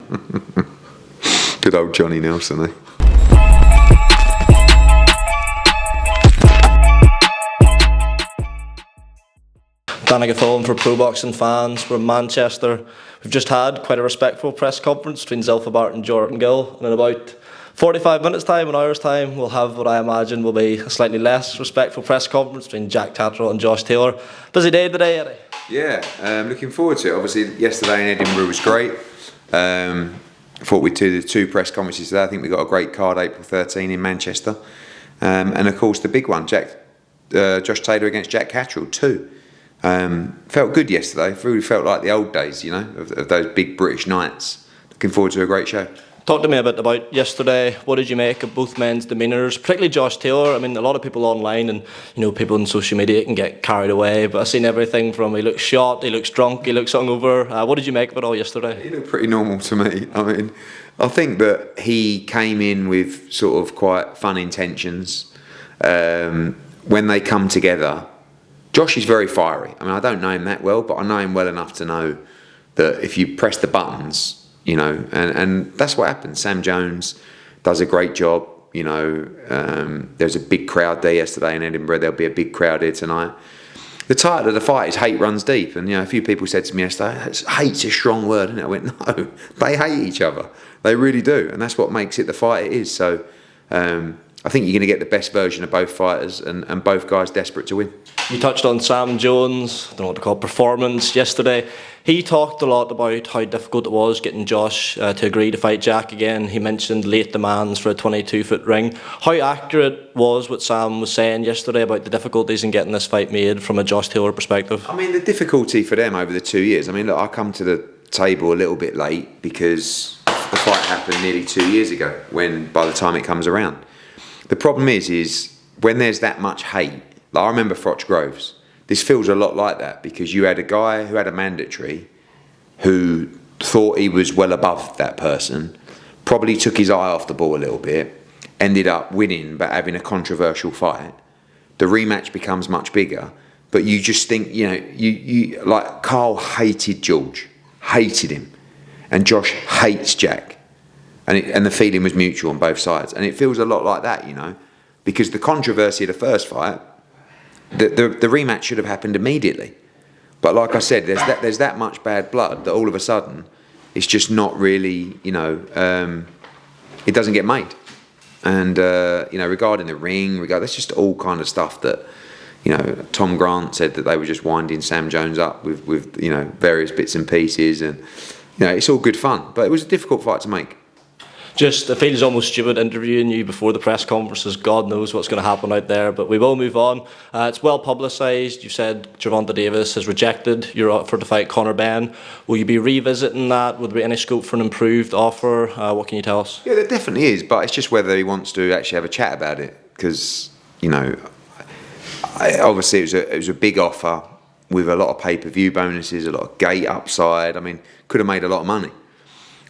Good old Johnny Nelson, eh? Danny Film for Pro Boxing fans. We're in Manchester. We've just had quite a respectful press conference between Zelfa Barrett and Gill, and in about 45 minutes time, an hour's time, we'll have what I imagine will be a slightly less respectful press conference between Jack Catterall and Josh Taylor. Busy day today, Eddie? Yeah, looking forward to it. Obviously, yesterday in Edinburgh was great. Thought we'd do the two press conferences today. I think we got a great card, April 13 in Manchester. And of course, the big one, Josh Taylor against Jack Catterall, too. Felt good yesterday. Really felt like the old days, you know, of those big British nights. Looking forward to a great show. Talk to me a bit about yesterday. What did you make of both men's demeanours, particularly Josh Taylor? I mean, a lot of people online and, you know, people on social media can get carried away, but I've seen everything from he looks shot, he looks drunk, he looks hungover. What did you make of it all yesterday? He looked pretty normal to me. I mean, I think that he came in with sort of quite fun intentions. When they come together, Josh is very fiery. I mean, I don't know him that well, but I know him well enough to know that if you press the buttons, you know, and that's what happens. Sam Jones does a great job, you know. There's a big crowd there yesterday in Edinburgh. There'll be a big crowd here tonight. The title of the fight is hate runs deep, and you know, a few people said to me yesterday, hate's a strong word, isn't it? I went, no, they hate each other. They really do, and that's what makes it the fight it is. So I think you're going to get the best version of both fighters, and both guys desperate to win. You touched on Sam Jones, I don't know what to call it, performance yesterday. He talked a lot about how difficult it was getting Josh to agree to fight Jack again. He mentioned late demands for a 22-foot ring. How accurate was what Sam was saying yesterday about the difficulties in getting this fight made from a Josh Taylor perspective? I mean, the difficulty for them over the 2 years. I mean, look, I come to the table a little bit late because the fight happened nearly 2 years ago, when by the time it comes around. The problem is when there's that much hate, like I remember Froch Groves, this feels a lot like that, because you had a guy who had a mandatory who thought he was well above that person, probably took his eye off the ball a little bit, ended up winning but having a controversial fight. The rematch becomes much bigger, but you just think, you know, you like Carl hated George, hated him, and Josh hates Jack. And the feeling was mutual on both sides. And it feels a lot like that, you know, because the controversy of the first fight, the rematch should have happened immediately. But like I said, there's that much bad blood that all of a sudden it's just not really, you know, it doesn't get made. And, you know, regarding the ring, that's just all kind of stuff that, you know, Tom Grant said that they were just winding Sam Jones up with you know, various bits and pieces. And, you know, it's all good fun. But it was a difficult fight to make. Just, it feels almost stupid interviewing you before the press conferences. God knows what's going to happen out there, but we will move on. It's well publicised. You said Gervonta Davis has rejected your offer to fight Conor Benn. Will you be revisiting that? Will there be any scope for an improved offer? What can you tell us? Yeah, there definitely is, but it's just whether he wants to actually have a chat about it, because, you know, obviously it was a big offer with a lot of pay-per-view bonuses, a lot of gate upside. I mean, could have made a lot of money,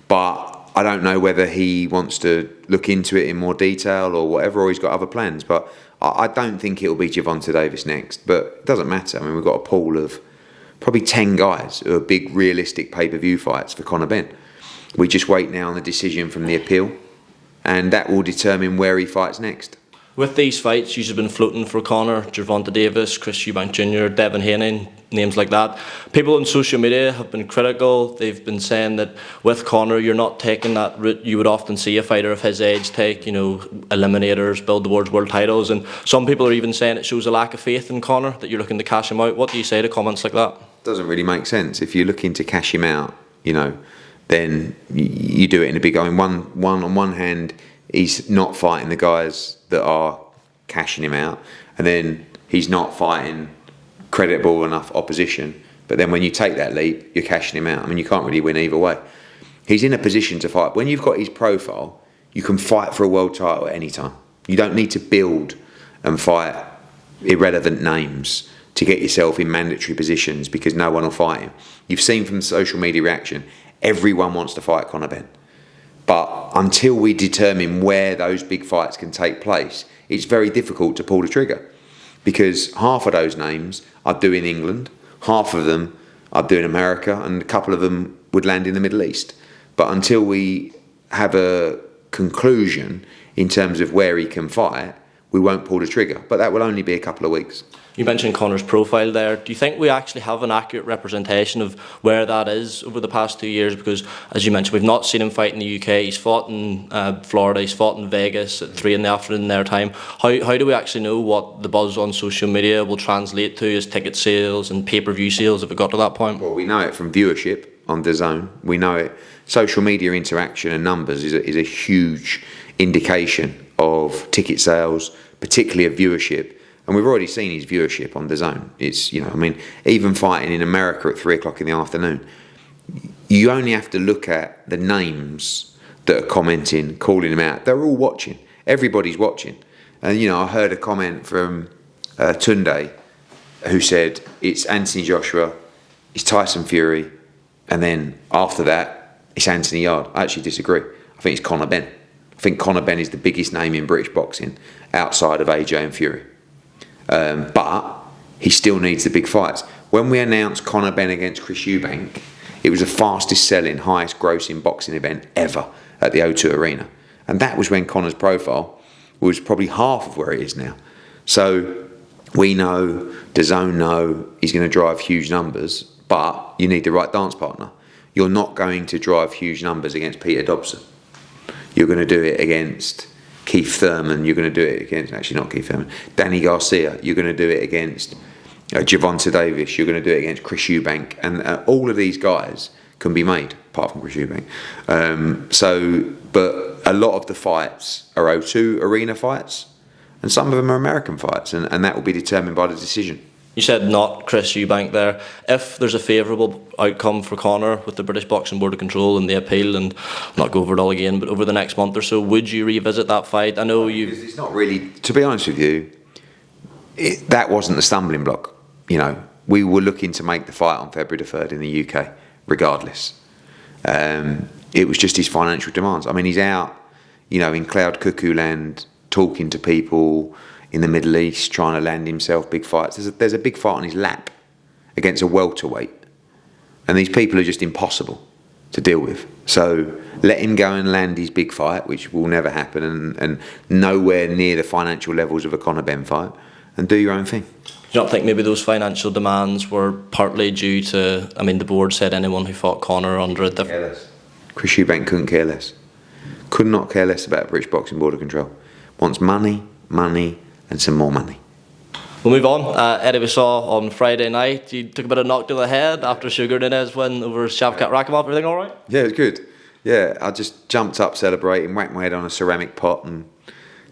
but I don't know whether he wants to look into it in more detail or whatever, or he's got other plans. But I don't think it'll be Gervonta Davis next. But it doesn't matter. I mean, we've got a pool of probably 10 guys who are big, realistic pay-per-view fights for Conor Benn. We just wait now on the decision from the appeal, and that will determine where he fights next. With these fights, you've been floating for Conor, Gervonta Davis, Chris Eubank Jr., Devin Haney, names like that. People on social media have been critical. They've been saying that with Conor, you're not taking that route you would often see a fighter of his age take, you know, eliminators, build towards world titles. And some people are even saying it shows a lack of faith in Conor, that you're looking to cash him out. What do you say to comments like that? Doesn't really make sense. If you're looking to cash him out, you know, then you do it in a big... I mean, on one hand, he's not fighting the guys that are cashing him out, and then he's not fighting credible enough opposition. But then when you take that leap, you're cashing him out. I mean, you can't really win either way. He's in a position to fight. When you've got his profile, you can fight for a world title at any time. You don't need to build and fight irrelevant names to get yourself in mandatory positions, because no one will fight him. You've seen from the social media reaction, everyone wants to fight Conor Benn. But until we determine where those big fights can take place, it's very difficult to pull the trigger, because half of those names are due in England, half of them are due in America, and a couple of them would land in the Middle East. But until we have a conclusion in terms of where he can fight, we won't pull the trigger. But that will only be a couple of weeks. You mentioned Conor's profile there. Do you think we actually have an accurate representation of where that is over the past 2 years? Because, as you mentioned, we've not seen him fight in the UK. He's fought in Florida. He's fought in Vegas at 3 in the afternoon their time. How do we actually know what the buzz on social media will translate to as ticket sales and pay-per-view sales if it got to that point? Well, we know it from viewership on DAZN. We know it. Social media interaction and numbers is a huge indication of ticket sales, particularly of viewership. And we've already seen his viewership on DAZN. It's, even fighting in America at 3 o'clock in the afternoon, you only have to look at the names that are commenting, calling him out. They're all watching. Everybody's watching. And, I heard a comment from Tunde who said, it's Anthony Joshua, it's Tyson Fury, and then after that, it's Anthony Yard. I actually disagree. I think it's Conor Benn. I think Conor Benn is the biggest name in British boxing outside of AJ and Fury. But he still needs the big fights. When we announced Conor Benn against Chris Eubank, it was the fastest selling, highest grossing boxing event ever at the O2 Arena. And that was when Conor's profile was probably half of where it is now. So we know, DAZN know, he's going to drive huge numbers, but you need the right dance partner. You're not going to drive huge numbers against Peter Dobson. You're going to do it against Keith Thurman. You're going to do it against, actually not Keith Thurman, Danny Garcia. You're going to do it against Gervonta Davis. You're going to do it against Chris Eubank. And all of these guys can be made, apart from Chris Eubank. But a lot of the fights are O2 Arena fights, and some of them are American fights, and that will be determined by the decision. You said not Chris Eubank there. If there's a favourable outcome for Conor with the British Boxing Board of Control and the appeal, and I'll not go over it all again, but over the next month or so, would you revisit that fight? I know you... It's not really, to be honest with you, that wasn't the stumbling block. We were looking to make the fight on February the 3rd in the UK, regardless. It was just his financial demands. I mean, he's out, in cloud cuckoo land, talking to people in the Middle East, trying to land himself big fights. There's a big fight on his lap against a welterweight. And these people are just impossible to deal with. So let him go and land his big fight, which will never happen, and nowhere near the financial levels of a Conor Benn fight, and do your own thing. Do you not think maybe those financial demands were partly due to, the board said anyone who fought Conor under a different... Chris Eubank couldn't care less. Could not care less about British Boxing Board of Control. Wants money, and some more money. We'll move on. Eddie, we saw on Friday night, you took a bit of knock to the head after Sugar Nunez win over Shavkat Rakhimov. Everything all right? Yeah, it was good. Yeah, I just jumped up celebrating, whacked my head on a ceramic pot and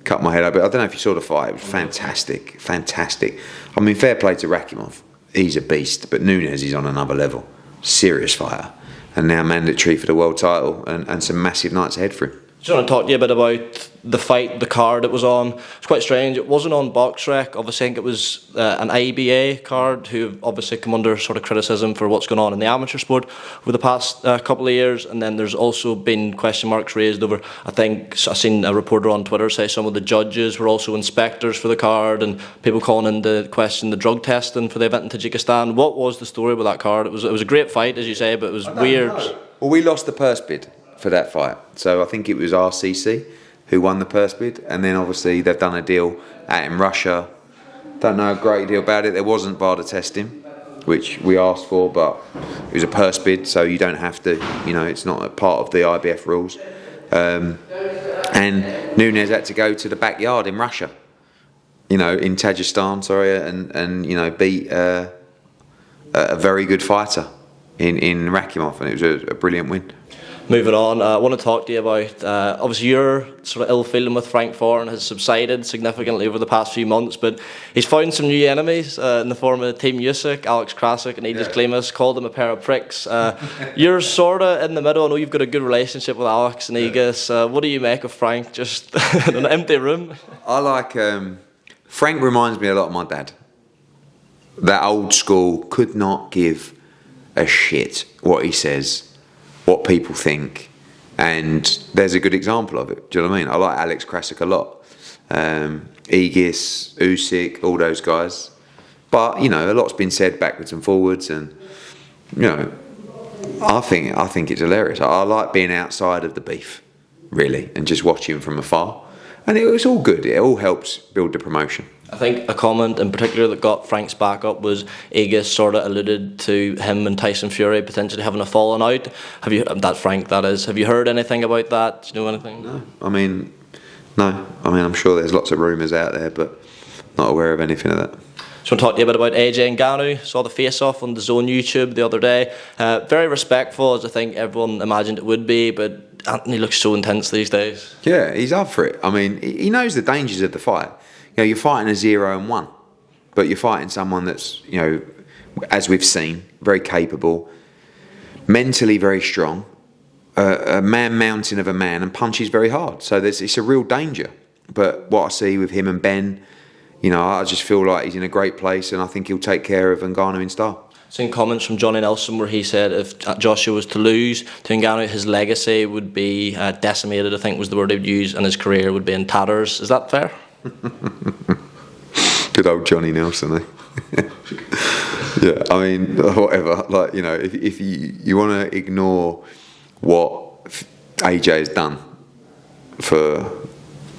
cut my head open. I don't know if you saw the fight. It was fantastic. Fair play to Rakhimov. He's a beast, but Nunez is on another level. Serious fighter. And now mandatory for the world title and some massive nights ahead for him. Just want to talk to you a bit about the fight, the card it was on. It's quite strange. It wasn't on BoxRec. Obviously, I think it was an IBA card who have obviously come under sort of criticism for what's going on in the amateur sport over the past couple of years. And then there's also been question marks raised over, I think I've seen a reporter on Twitter say some of the judges were also inspectors for the card, and people calling into question the drug testing for the event in Tajikistan. What was the story with that card? It was a great fight, as you say, but it was weird. Well, we lost the purse bid for that fight. So I think it was RCC who won the purse bid, and then obviously they've done a deal out in Russia. Don't know a great deal about it. There wasn't VADA testing, which we asked for, but it was a purse bid, so you don't have to, it's not a part of the IBF rules. And Nunez had to go to the backyard in Russia, in Tajikistan, and beat a very good fighter in Rakhimov, and it was a brilliant win. Moving on, I want to talk to you about, obviously your sort of ill feeling with Frank Foran has subsided significantly over the past few months, but he's found some new enemies in the form of Team Usyk, Alex Krasik and Aegis Klimas, called them a pair of pricks. You're sort of in the middle. I know you've got a good relationship with Alex and Aegis. What do you make of Frank just in an empty room? I like, Frank reminds me a lot of my dad. That old school, could not give a shit what he says, what people think, and there's a good example of it. Do you know what I mean? I like Alex Krasik a lot, Aegis, Usyk, all those guys. But a lot's been said backwards and forwards, and I think it's hilarious. I like being outside of the beef, really, and just watching from afar. And it was all good. It all helps build the promotion. I think a comment in particular that got Frank's back up was Aegis sort of alluded to him and Tyson Fury potentially having a falling out. Have you heard anything about that? Do you know anything? No. I mean, I'm sure there's lots of rumours out there, but not aware of anything of that. So I want to talk to you a bit about AJ Ngannou. Saw the face-off on the Zone YouTube the other day. Very respectful, as I think everyone imagined it would be, but Anthony looks so intense these days. Yeah, he's up for it. I mean, he knows the dangers of the fight. You know, you're fighting a 0-1, but you're fighting someone that's, you know, as we've seen, very capable, mentally very strong, a man mountain of a man, and punches very hard. So it's a real danger. But what I see with him and Ben, you know, I just feel like he's in a great place, and I think he'll take care of Ngannou in style. Seen comments from Johnny Nelson where he said if Joshua was to lose to Ngannou, his legacy would be decimated, I think was the word he would use, and his career would be in tatters. Is that fair? Good old Johnny Nelson, eh? Yeah, I mean, whatever. Like, you know, if you want to ignore what AJ has done for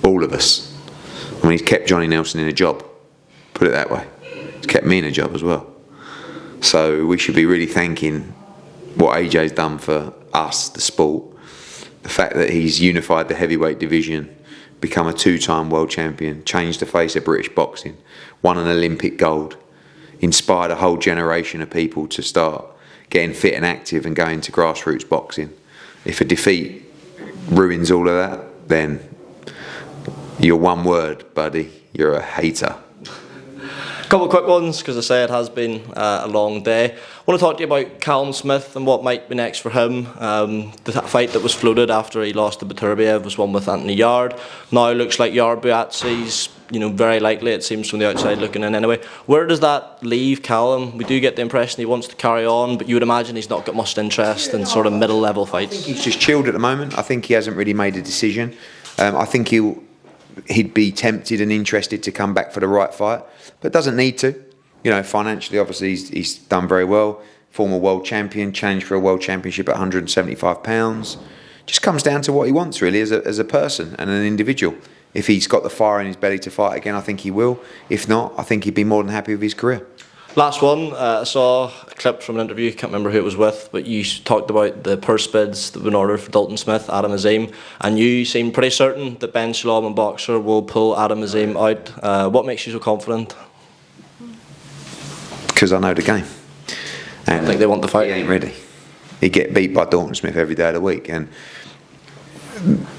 all of us, I mean, he's kept Johnny Nelson in a job, put it that way. He's kept me in a job as well. So we should be really thanking what AJ's done for us, the sport. The fact that he's unified the heavyweight division, become a 2-time world champion, changed the face of British boxing, won an Olympic gold, inspired a whole generation of people to start getting fit and active and going to grassroots boxing. If a defeat ruins all of that, then you're one word, buddy. You're a hater. Couple of quick ones, because I say it has been a long day. I want to talk to you about Callum Smith and what might be next for him. The fight that was floated after he lost to Beterbiev was one with Anthony Yard. Now looks like Yard Buatsi's, you know, very likely, it seems from the outside looking in anyway. Where does that leave Callum? We do get the impression he wants to carry on, but you would imagine he's not got much interest in sort of middle level fights. I think he's just chilled at the moment. I think he hasn't really made a decision. I think he'd be tempted and interested to come back for the right fight, but doesn't need to. You know, financially, obviously, he's done very well. Former world champion, challenged for a world championship at 175 pounds. Just comes down to what he wants, really, as a person and an individual. If he's got the fire in his belly to fight again, I think he will. If not, I think he'd be more than happy with his career. Last one, I saw a clip from an interview, can't remember who it was with, but you talked about the purse bids that have been ordered for Dalton Smith, Adam Azim, and you seem pretty certain that Ben Shalom and Boxer will pull Adam Azim out. What makes you so confident? Because I know the game. And I think they want the fight. He ain't ready. He'd get beat by Dalton Smith every day of the week, and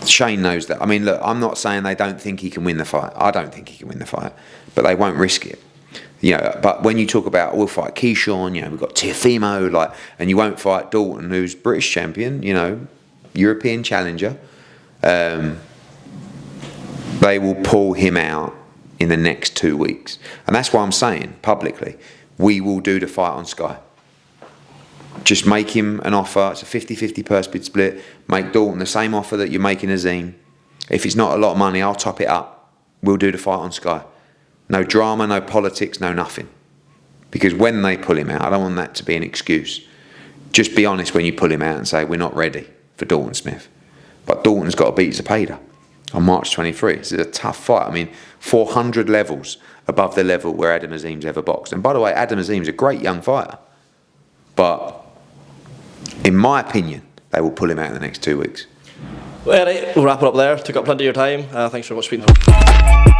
Shane knows that. I mean, look, I'm not saying they don't think he can win the fight. I don't think he can win the fight, but they won't risk it. You know, but when you talk about we'll fight Keyshawn, you know, we've got Teofimo, like, and you won't fight Dalton, who's British champion, you know, European challenger. They will pull him out in the next 2 weeks, and that's why I'm saying publicly, we will do the fight on Sky. Just make him an offer. It's a 50-50 purse bid split. Make Dalton the same offer that you're making Azim. If it's not a lot of money, I'll top it up. We'll do the fight on Sky. No drama, no politics, no nothing. Because when they pull him out, I don't want that to be an excuse. Just be honest when you pull him out and say, we're not ready for Dalton Smith. But Dalton's got to beat Zepeda on March 23. This is a tough fight. I mean, 400 levels above the level where Adam Azim's ever boxed. And by the way, Adam Azim's a great young fighter. But in my opinion, they will pull him out in the next 2 weeks. Well, Eddie, we'll wrap it up there. Took up plenty of your time. Thanks very much for speaking.